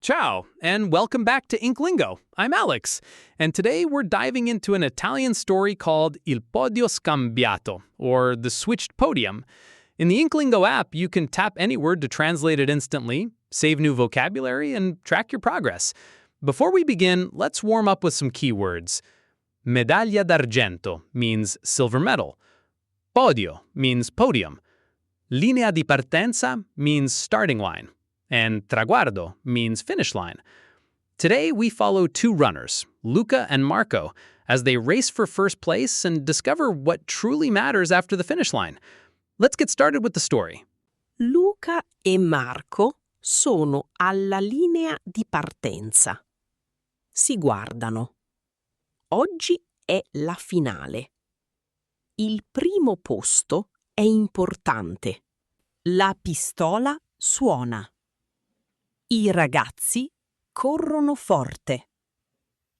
Ciao, and welcome back to InkLingo. I'm Alex, and today we're diving into an Italian story called Il Podio Scambiato, or the switched podium. In the InkLingo app, you can tap any word to translate it instantly, save new vocabulary, and track your progress. Before we begin, let's warm up with some keywords. Medaglia d'argento means silver medal. Podio means podium. Linea di partenza means starting line. And traguardo means finish line. Today, we follow two runners, Luca and Marco, as they race for first place and discover what truly matters after the finish line. Let's get started with the story. Luca e Marco sono alla linea di partenza. Si guardano. Oggi è la finale. Il primo posto è importante. La pistola suona. I ragazzi corrono forte.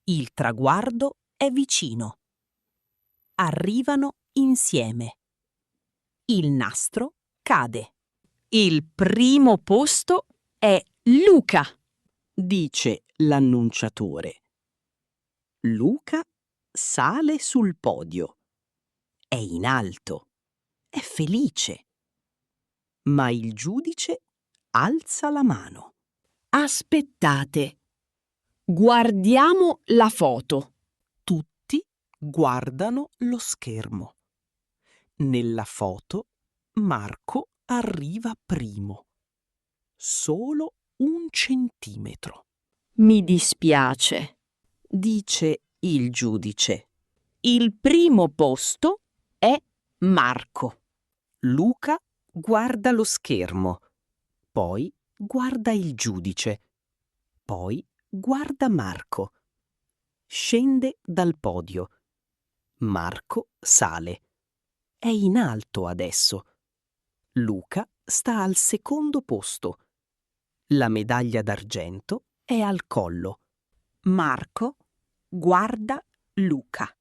Il traguardo è vicino. Arrivano insieme. Il nastro cade. Il primo posto è Luca, Dice l'annunciatore. Luca sale sul podio. È in alto. È felice. Ma il giudice alza la mano. Aspettate. Guardiamo la foto. Tutti guardano lo schermo. Nella foto Marco arriva primo. Solo 1 centimetro. Mi dispiace. Dice il giudice. Il primo posto è Marco. Luca guarda lo schermo. Poi guarda il giudice. Poi guarda Marco. Scende dal podio. Marco sale. È in alto adesso. Luca sta al secondo posto. La medaglia d'argento è al collo. Marco guarda Luca.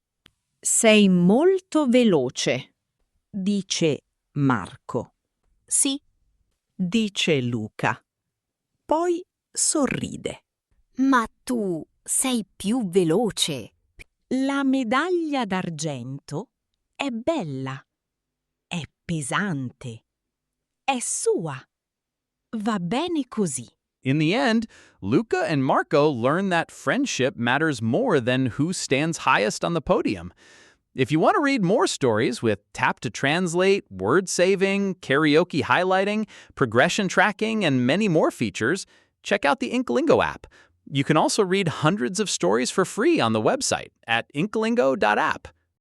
Sei molto veloce. Dice Marco. Sì, dice Luca. Poi sorride. Ma tu sei più veloce. La medaglia d'argento è bella, è pesante, è sua. Va bene così. In the end, Luca and Marco learn that friendship matters more than who stands highest on the podium. If you want to read more stories with tap to translate, word saving, karaoke highlighting, progression tracking, and many more features, check out the InkLingo app. You can also read hundreds of stories for free on the website at inklingo.app.